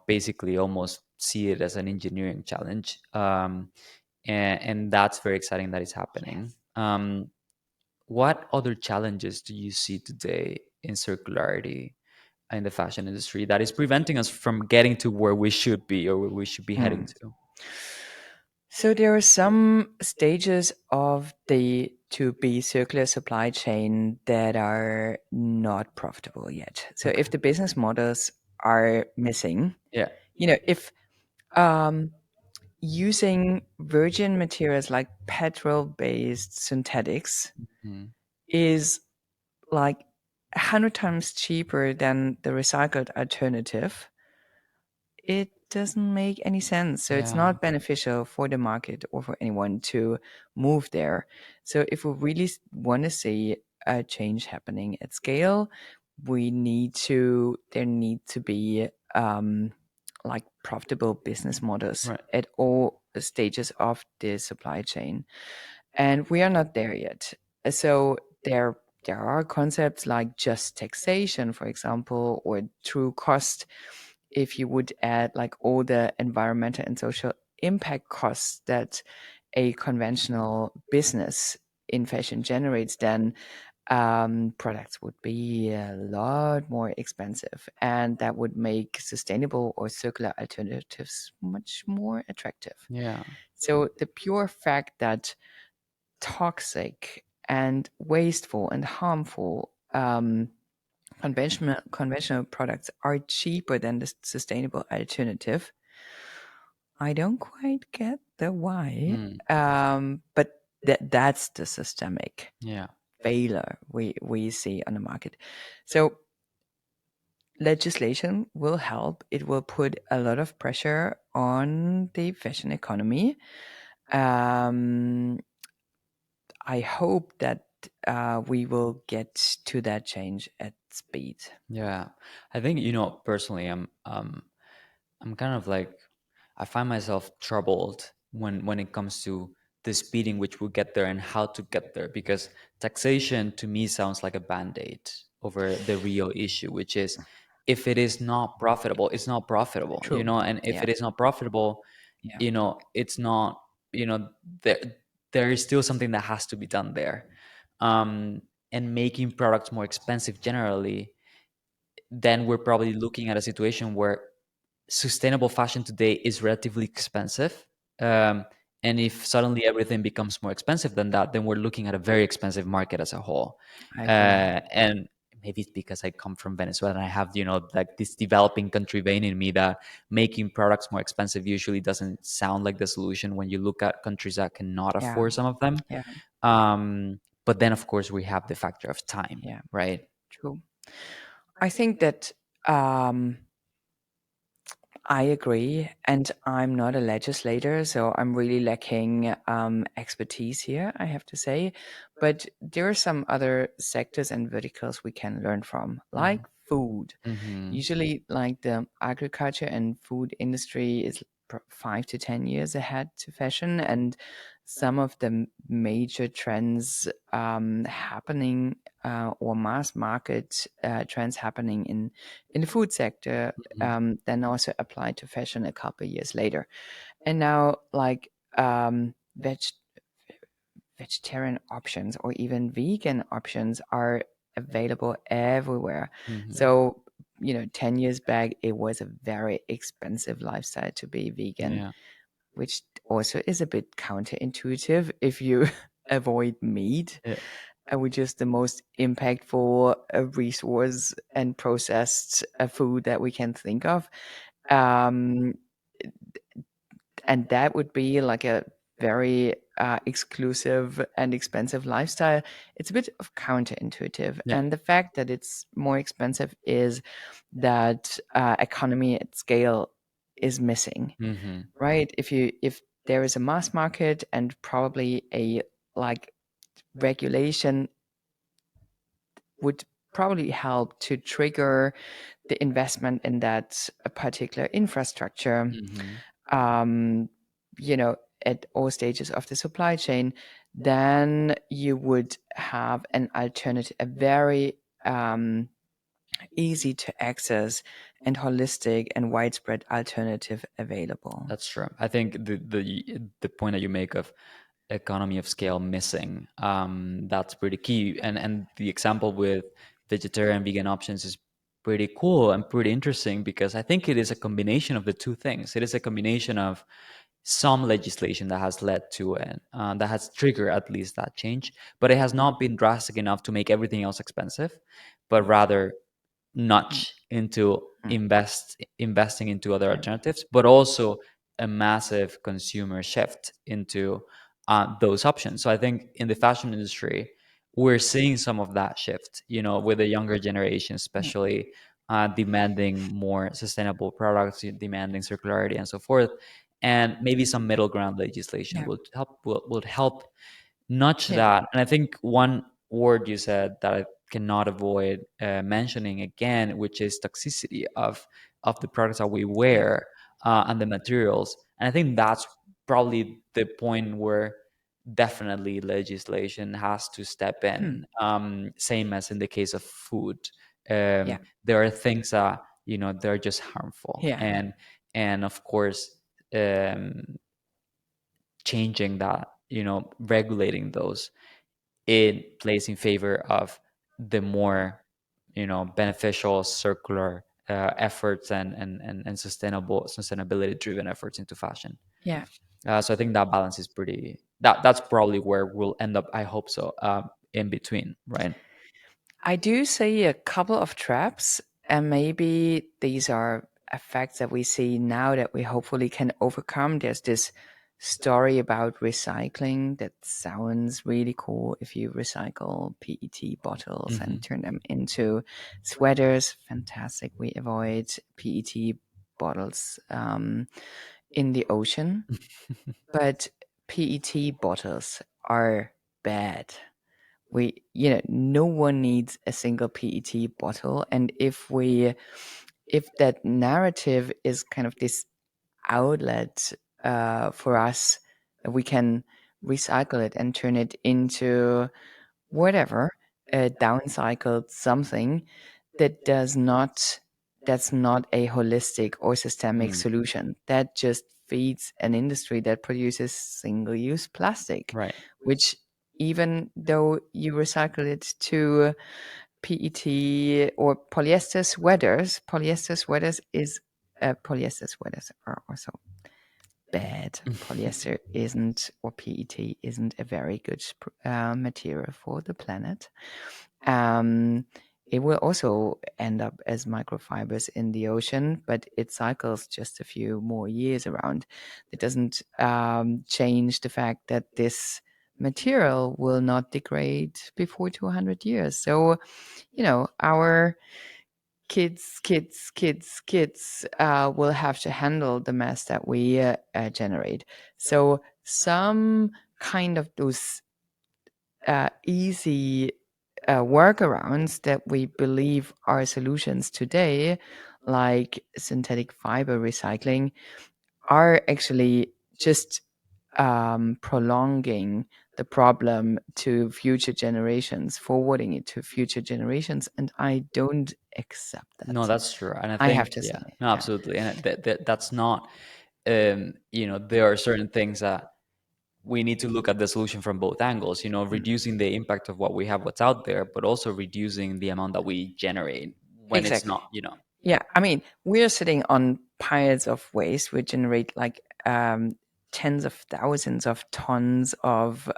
basically almost see it as an engineering challenge. And that's very exciting that it's happening. Yes. What other challenges do you see today in circularity in the fashion industry that is preventing us from getting to where we should be or where we should be heading Hmm. to? So there are some stages of the to be circular supply chain that are not profitable yet. So Okay. if the business models are missing, Yeah. if um, using virgin materials like petrol-based synthetics Mhm. is like 100 times cheaper than the recycled alternative, it doesn't make any sense. So it's Yeah. not beneficial for the market or for anyone to move there. So if we really want to see a change happening at scale, there need to be like profitable business models Right. at all stages of the supply chain. And we are not there yet. So there are concepts like just taxation, for example, or true cost. If you would add like all the environmental and social impact costs that a conventional business in fashion generates, then products would be a lot more expensive, and that would make sustainable or circular alternatives much more attractive. Yeah. So the pure fact that toxic and wasteful and harmful conventional products are cheaper than the sustainable alternative. I don't quite get the why, Mm. but that's the systemic Yeah. failure we see on the market. So legislation will help. It will put a lot of pressure on the fashion economy. Um, I hope that we will get to that change at speed. Yeah. I think, personally, I'm kind of like, I find myself troubled when it comes to the speed in which we get there and how to get there, because taxation to me sounds like a band-aid over the real issue, which is, if it is not profitable, it's not profitable, True. and if Yeah. it is not profitable, Yeah. it's not, there there is still something that has to be done there. um and making products more expensive generally, then we're probably looking at a situation where sustainable fashion today is relatively expensive. Um, and if suddenly everything becomes more expensive than that, then we're looking at a very expensive market as a whole. I agree. And maybe it's because I come from Venezuela and I have, like this developing country vein in me, that making products more expensive usually doesn't sound like the solution when you look at countries that cannot Yeah. afford some of them. Yeah. But then, of course, we have the factor of time, Yeah. right? True. I think that um, I agree, and I'm not a legislator, so I'm really lacking expertise here, I have to say. But there are some other sectors and verticals we can learn from, like food. Mm-hmm. Usually, like the agriculture and food industry is 5 to 10 years ahead to fashion, and some of the major trends happening or mass market trends happening in the food sector then also apply to fashion a couple of years later. And now, like vegetarian options or even vegan options are available everywhere. Mm-hmm. So, 10 years back, it was a very expensive lifestyle to be vegan. Yeah. which also is a bit counterintuitive if you avoid meat, Yeah. which is the most impactful resource and processed food that we can think of. Um, and that would be like a very exclusive and expensive lifestyle. It's a bit of counterintuitive. Yeah. And the fact that it's more expensive is that economy at scale is missing, Hmm. right? If there is a mass market and probably a like regulation would probably help to trigger the investment in that particular infrastructure, Hmm. um, you know, at all stages of the supply chain, then you would have an alternative, a very easy to access and holistic and widespread alternative available. That's true. I think the point that you make of economy of scale missing, that's pretty key. And the example with vegetarian vegan options is pretty cool and pretty interesting because I think it is a combination of the two things. It is a combination of some legislation that has led to it, that has triggered at least that change, but it has not been drastic enough to make everything else expensive, but rather Mm, notch into mm, investing into other yeah, alternatives, but also a massive consumer shift into those options. So I think in the fashion industry, we're seeing some of that shift. With the younger generation, yeah, especially demanding more sustainable products, demanding circularity, and so forth. And maybe some middle ground legislation yeah, would help nudge yeah, that. And I think one word you said that I cannot avoid mentioning again, which is toxicity of the products that we yeah, wear, and the materials. And I think that's probably the point where definitely legislation has to step hmm, in. Same as in the case of food. yeah, There are things that they're just harmful, yeah, and of course, um, changing that, regulating those, it plays in favor of the more beneficial circular efforts and sustainability driven efforts into fashion. yeah. So I think that balance is pretty, that's probably where we'll end up, I hope so, in between, right? I do see a couple of traps, and maybe these are effects that we see now that we hopefully can overcome. There's this story about recycling that sounds really cool. If you recycle PET bottles and Hmm. turn them into sweaters, fantastic. We avoid PET bottles in the ocean, but PET bottles are bad. No one needs a single PET bottle. And if that narrative is kind of this outlet for us, we can recycle it and turn it into whatever, a downcycled something that does not that's not a holistic or systemic Mm, solution. That just feeds an industry that produces single-use plastic, right. which even though you recycle it to PET or polyester sweaters are also bad. Polyester isn't, or PET isn't a very good material for the planet. Um, it will also end up as microfibers in the ocean, but it cycles just a few more years around. It doesn't change the fact that this material will not degrade before 200 years. So, our kids will have to handle the mess that we generate. So, some kind of those easy workarounds that we believe are solutions today, like synthetic fiber recycling, are actually just prolonging the problem to future generations, forwarding it to future generations. And I don't accept No, that. that's true. And I I have think, to yeah, say, no, yeah. absolutely. And that's not, there are certain things that we need to look at the solution from both angles, Mm, reducing the impact of what we have, what's out there, but also reducing the amount that we generate when it's exactly. not. Yeah, I mean, we're sitting on piles of waste. We generate like tens of thousands of tons of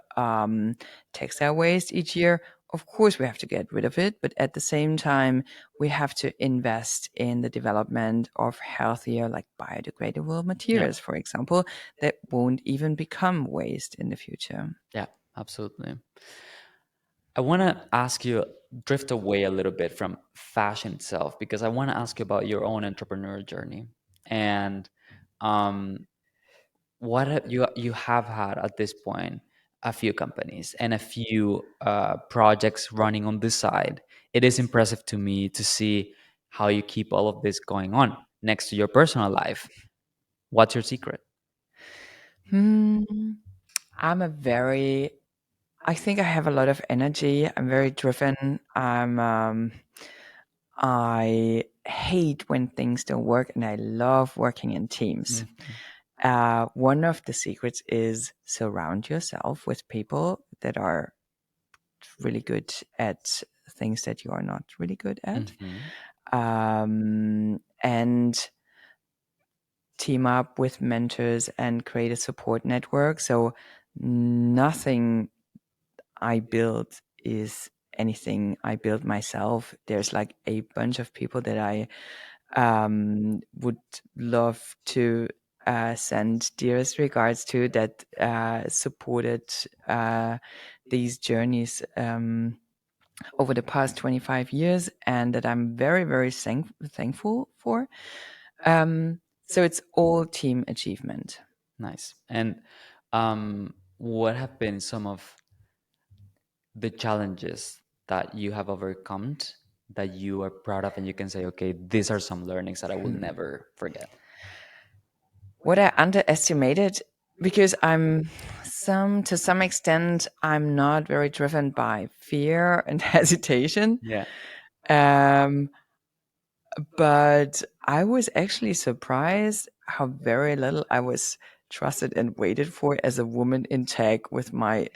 textile waste each year. Of course, we have to get rid of it, but at the same time, we have to invest in the development of healthier, like biodegradable Yeah. materials, for example, that won't even become waste in the future. Yeah, absolutely. I want to ask you, drift away a little bit from fashion itself, because I want to ask you about your own entrepreneur journey. And um, you have had at this point a few companies and a few projects running on this side. It is impressive to me to see how you keep all of this going on next to your personal life. What's your secret? Hmm. I'm a very, I think I have a lot of energy. I'm very driven. I hate when things don't work, and I love working in teams. Mhm. One of the secrets is surround yourself with people that are really good at things that you are not really good at, Mhm. and team up with mentors and create a support network. So nothing I build is anything I build myself. There's like a bunch of people that I would love to send dearest regards to, that supported these journeys over the past 25 years, and that I'm very, very thankful for. So it's all team achievement. Nice. And what have been some of the challenges that you have overcome that you are proud of and you can say, okay, these are some learnings that I will Hmm. never forget? What I underestimated, because to some extent, I'm not very driven by fear and hesitation. Yeah. Um, but I was actually surprised how very little I was trusted and waited for as a woman in tech, with my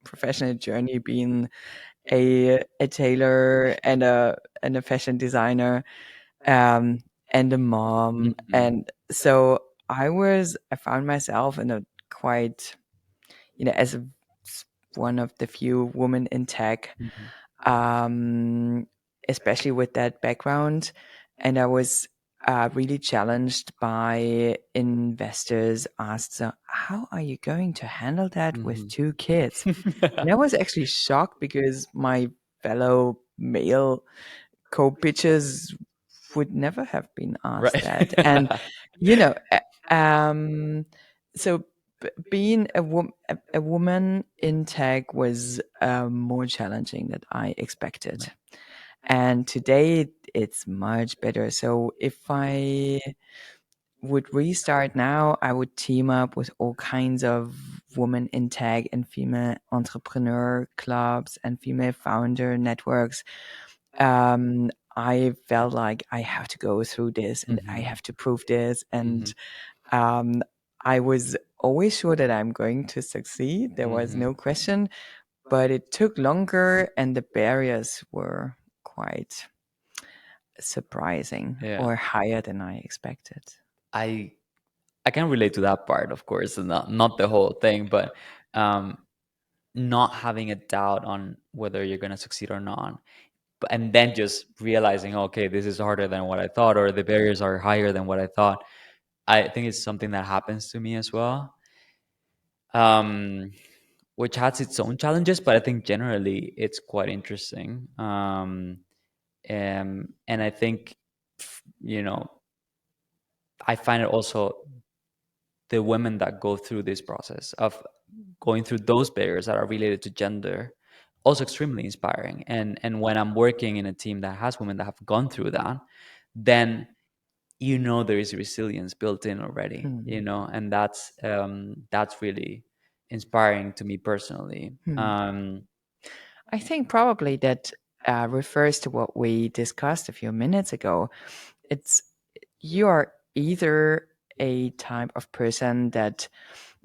professional journey being a tailor and a fashion designer, um, and a mom. Mhm. And so I found myself in a quite, as one of the few women in tech, Mhm. um, especially with that background. And I was really challenged by investors, asked, so how are you going to handle that with Mhm. two kids? And I was actually shocked, because my fellow male co-pitchers would never have been asked Right. that. And, you know, so being a woman in tech was more challenging than I expected. Right. And today it's much better. So if I would restart now, I would team up with all kinds of women in tech and female entrepreneur clubs and female founder networks. I felt like I have to go through this and I Mhm. have to prove this. And Mhm. um, I was always sure that I'm going to succeed. There was Mhm. no question, but it took longer, and the barriers were quite surprising, Yeah. or higher than I expected. I I can relate to that part, of course, and not the whole thing, but um, not having a doubt on whether you're going to succeed or not. And then just realizing, okay, this is harder than what I thought, or the barriers are higher than what I thought. I think it's something that happens to me as well, um, which has its own challenges, but I think generally it's quite interesting. And I think, you know, I find it also the women that go through this process of going through those barriers that are related to gender also extremely inspiring. And when I'm working in a team that has women that have gone through that, then there is resilience built in already, Hmm. and that's really inspiring to me personally. Hmm. I think probably that refers to what we discussed a few minutes ago. It's You are either a type of person that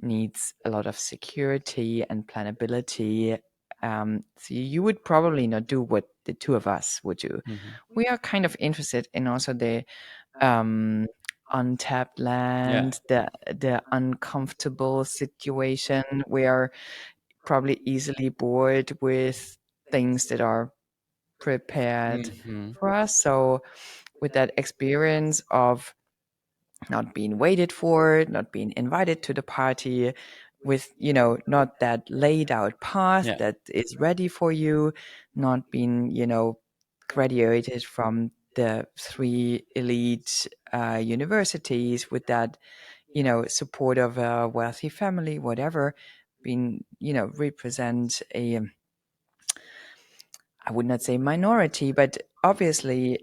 needs a lot of security and planability. So you would probably not do what the two of us would do. Mhm. We are kind of interested in also the um, untapped Yeah. land, the uncomfortable situation. We are probably easily bored with things that are prepared Hmm. for us. So with that experience of not being waited for, not being invited to the party, with, not that laid out path Yeah. that is ready for you, not being, graduated from the three elite universities with that, support of a wealthy family, whatever, being, represent a, I would not say minority, but obviously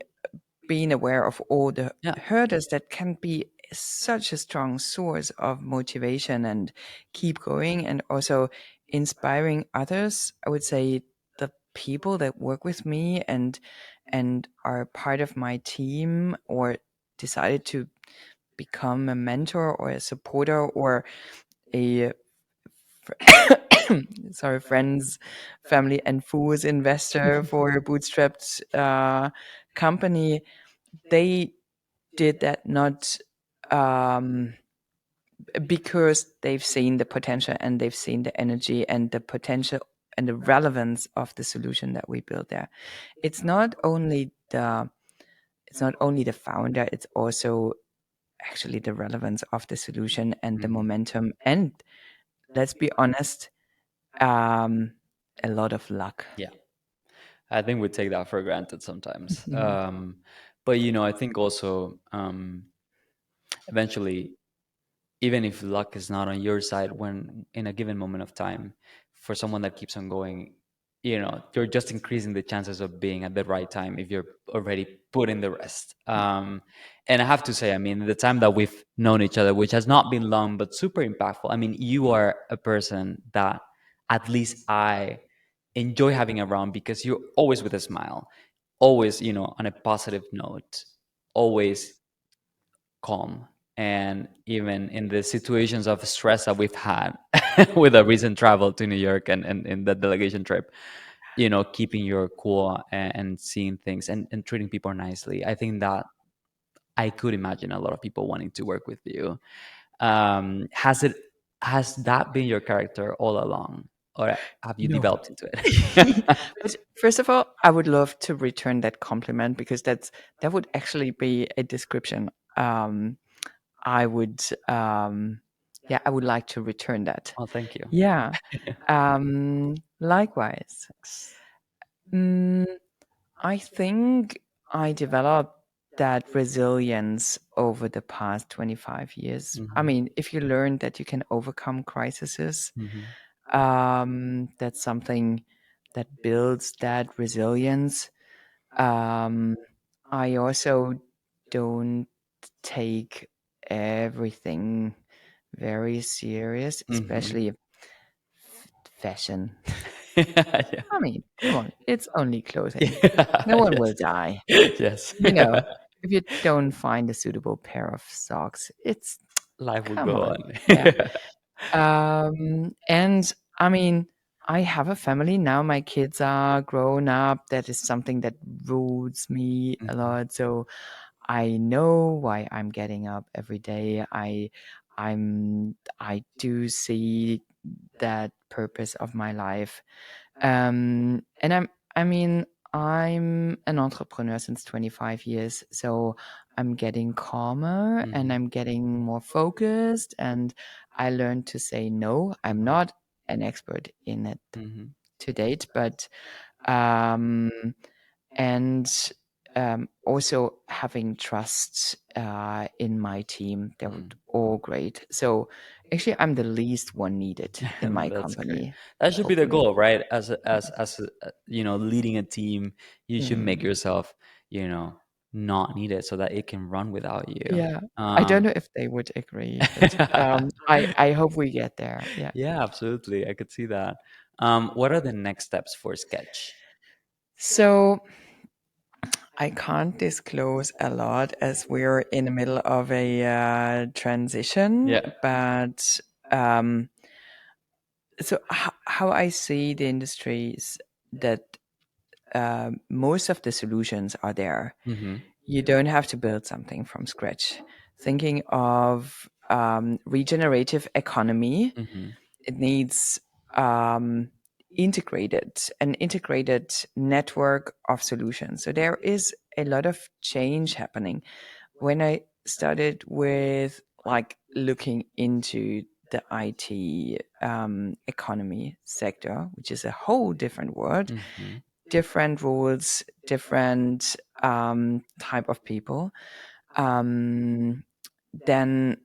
being aware of all the Yeah. hurdles that can be such a strong source of motivation and keep going, and also inspiring others. I would say the people that work with me and are part of my team, or decided to become a mentor or a supporter or a sorry, friends, family, and fools investor for a bootstrapped company. They did that not um, because they've seen the potential and they've seen the energy and the potential and the relevance of the solution that we built there. It's not only the founder, it's also actually the relevance of the solution and the Mhm. momentum, and let's be honest, um, a lot of luck. Yeah. I think we take that for granted sometimes. Mhm. But I think also eventually, even if luck is not on your side when in a given moment of time, for someone that keeps on going, you're just increasing the chances of being at the right time if you're already put in the rest. And I have to say, I mean, the time that we've known each other, which has not been long but super impactful, I mean, you are a person that at least I enjoy having around because you're always with a smile, always, on a positive note, always calm. And even in the situations of stress that we've had with a recent travel to New York and in the delegation trip, keeping your cool and seeing things and treating people nicely. I think that I could imagine a lot of people wanting to work with you. Has that been your character all along, or have you No. developed into it? But first of all, I would love to return that compliment, because that would actually be a description. Um, I would, yeah, I would like to return that. Oh, thank you. Yeah. Likewise. Mm, I think I developed that resilience over the past 25 years. I Hmm. mean, if you learn that you can overcome crises, Hmm. that's something that builds that resilience. Um, I also don't take everything very serious, Hmm. especially fashion. Yeah. I mean, come on, it's only clothing. No Yeah. one will Yes. die. Yes. You know, if you don't find a suitable pair of socks, it's Life will come go on. on. Yeah. And I mean, I have a family now. My kids are grown up. That is something that roots me a Mhm. lot. So I know why I'm getting up every day. I do see that purpose of my life. And I mean, I'm an entrepreneur since 25 years, so I'm getting calmer and Mhm. I'm getting more focused, and I learned to say no. I'm not an expert in it Mhm. to date, but um, and also having trust in my team. They're Mhm. all great. So actually, I'm the least one needed in my That's great. company, That should be the hopefully. goal, right? Leading a team, you should make Mm. yourself, not needed so that it can run without you. Yeah. I don't Um, know if they would agree, but I hope we get there. Yeah. yeah, absolutely. I could see that. What are the next steps for Sketch? So I can't disclose a lot as we're in the middle of a transition, Yeah. but um, so how I see the industry is that most of the solutions are there. Hmm. You don't have to build something from scratch. thinking of regenerative economy. Mm-hmm. It needs um, an integrated network of solutions. So there is a lot of change happening. When I started with like looking into the IT economy sector, which is a whole different world, Mm-hmm. different rules, different type of people, um, then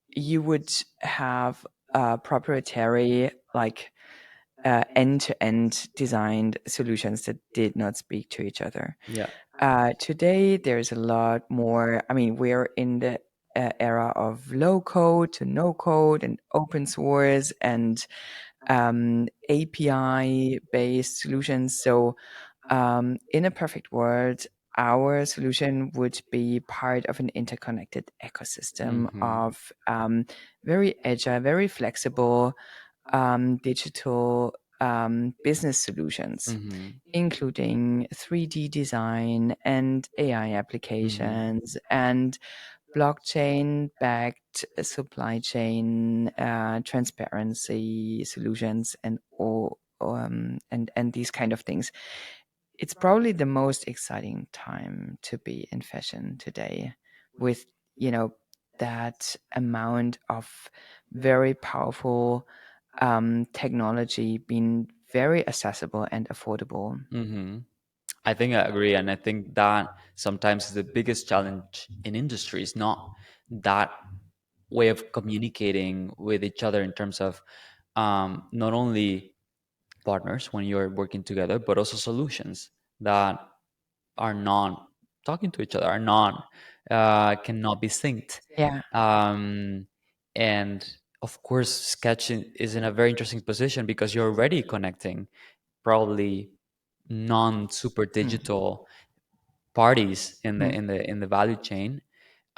you would have proprietary, like end-to-end designed solutions that did not speak to each other. Yeah. Today, there's a lot more. I mean, we're in the era of low code to no code and open source and API based solutions. So, in a perfect world, our solution would be part of an interconnected ecosystem Mm-hmm. of very agile, very flexible digital business solutions, Mm-hmm. including 3D design and AI Mm-hmm. applications and blockchain backed supply chain transparency solutions and all and these kind of things. It's probably the most exciting time to be in fashion today with, you know, that amount of very powerful technology being very accessible and affordable. Mm-hmm. I think I agree, and I think that sometimes the biggest challenge in industry is not that way of communicating with each other in terms of not only partners when you're working together, but also solutions that are not talking to each other, are not cannot be synced. Yeah. Um, and of course, sketching is in a very interesting position because you're already connecting probably non super Mm. digital parties in the Mm. value chain.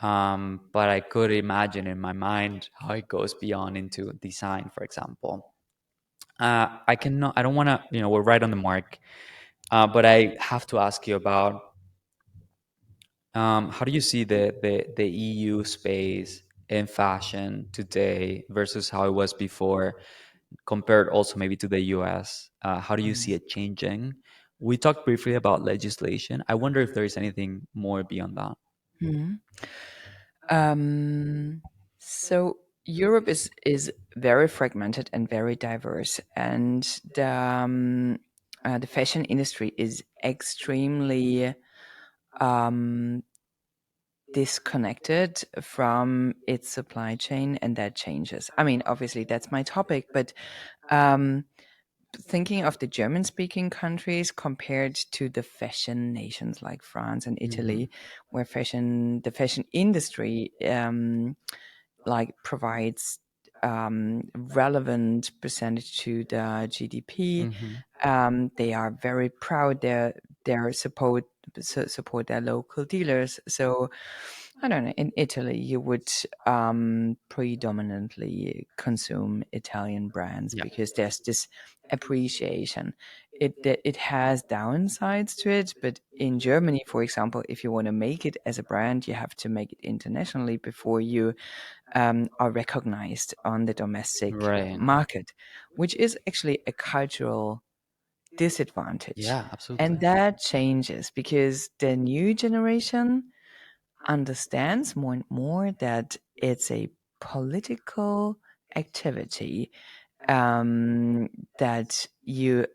But I could imagine in my mind how it goes beyond into design, for example. I cannot. I don't want to. We're right on the mark. But I have to ask you about how do you see the EU space in fashion today versus how it was before, compared also maybe to the US? How do you see it changing? We talked briefly about legislation. I wonder if there is anything more beyond that. Mm. Um, so Europe is very fragmented and very diverse, and the fashion industry is extremely um, disconnected from its supply chain, and that changes. I mean, obviously that's my topic, but um, thinking of the German speaking countries compared to the fashion nations like France and Hmm. Italy, where the fashion industry like provides relevant percentage to the GDP. Hmm. They are very proud. Their support their local dealers. So I don't know. In Italy, you would predominantly consume Italian brands Yeah. because there's this appreciation. It has downsides to it, but in Germany, for example, if you want to make it as a brand, you have to make it internationally before you are recognized on the domestic Right. market, which is actually a cultural disadvantage. Yeah, And absolutely. that changes because the new generation understands more and more that it's a political activity, um, that you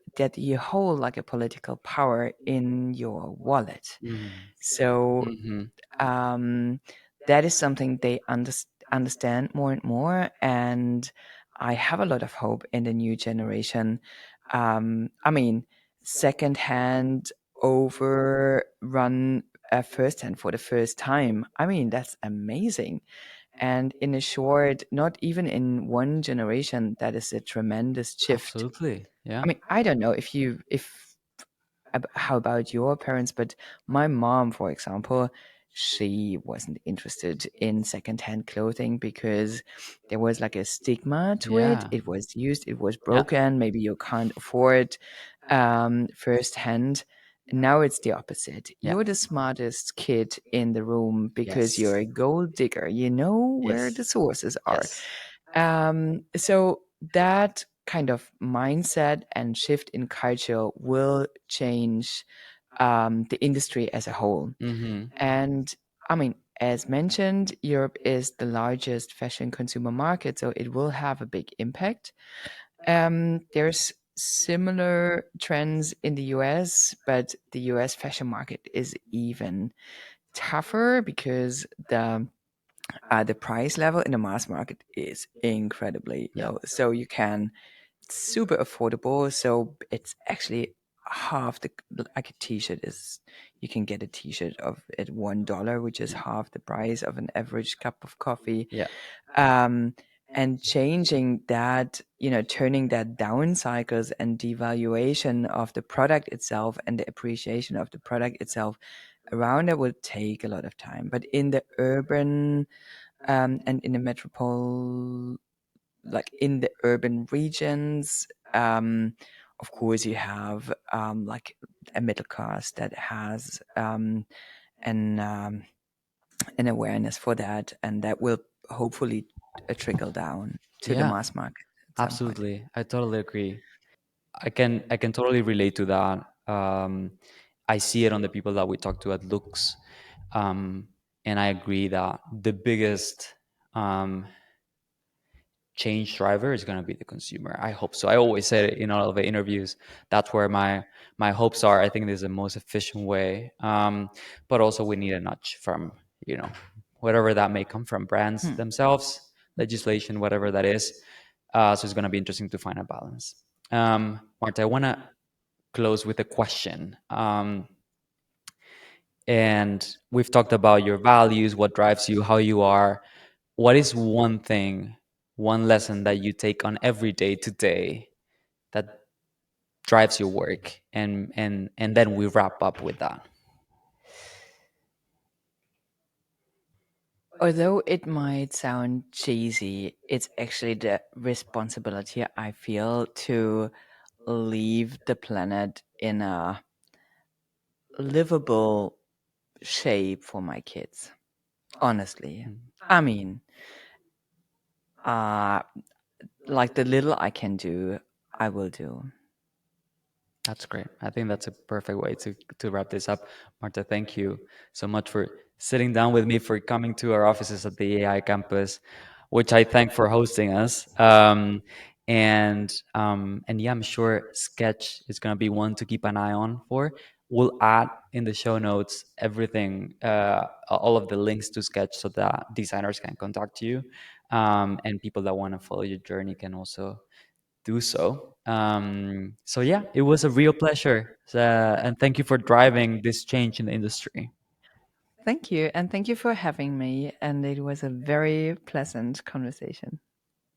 hold like a political power in your wallet. So Mm-hmm. um, that is something they understand more and more, and I have a lot of hope in the new generation. I mean, secondhand overrun firsthand for the first time. I mean, that's amazing. And in a short, not even in one generation, that is a tremendous shift. Absolutely. I Yeah. mean, I don't know if how about your parents, but my mom, for example, she wasn't interested in secondhand clothing because there was like a stigma to it. Yeah. It was used, it was Yeah. broken, maybe you can't afford firsthand. Now it's the opposite. Yeah. You're the smartest kid in the room because Yes. you're a gold digger. You know where the Yes. sources are. Yes. So that kind of mindset and shift in culture will change the industry as a whole. Mm-hmm. And I mean, as mentioned, Europe is the largest fashion consumer market, so it will have a big impact. There's similar trends in the US, but the US fashion market is even tougher because the price level in the mass market is incredibly Yeah. low. So you can super affordable. So it's actually half the like a t-shirt is you can get a t-shirt of at $1, which is half the price of an average cup of coffee. Yeah. Um, and changing that, turning that down cycles and devaluation of the product itself and the appreciation of the product itself around it will take a lot of time. But in the urban and in the metropole, like in the urban regions, of course, you have like a middle class that has an um, an awareness for that, and that will hopefully trickle down to the Yeah. mass market at some point. Absolutely. I totally agree. I can totally relate to that. I see it on the people that we talk to at Lux, um, and I agree that the biggest um, change driver is going to be the consumer. I hope so. I always say it in all of the interviews. That's where my hopes are. I think this is the most efficient way. But also, we need a nudge from you know whatever that may come from brands Hmm. themselves, legislation, whatever that is. So it's going to be interesting to find a balance. Marta, I want to close with a question. And we've talked about your values, what drives you, how you are. What is one thing, one lesson that you take on every day today that drives your work? And then we wrap up with that. Although it might sound cheesy, it's actually the responsibility I feel to leave the planet in a livable shape for my kids. Honestly, Mm. I mean, uh, like the little I can do, I will do. That's great. I think that's a perfect way to wrap this up. Marta, thank you so much for sitting down with me, for coming to our offices at the AI campus, which I thank for hosting us. And yeah, I'm sure Sketch is going to be one to keep an eye on for. We'll add in the show notes everything, all of the links to Sketch, so that designers can contact you, and people that want to follow your journey can also do so. So yeah, it was a real pleasure, and thank you for driving this change in the industry. Thank you. And thank you for having me. And it was a very pleasant conversation.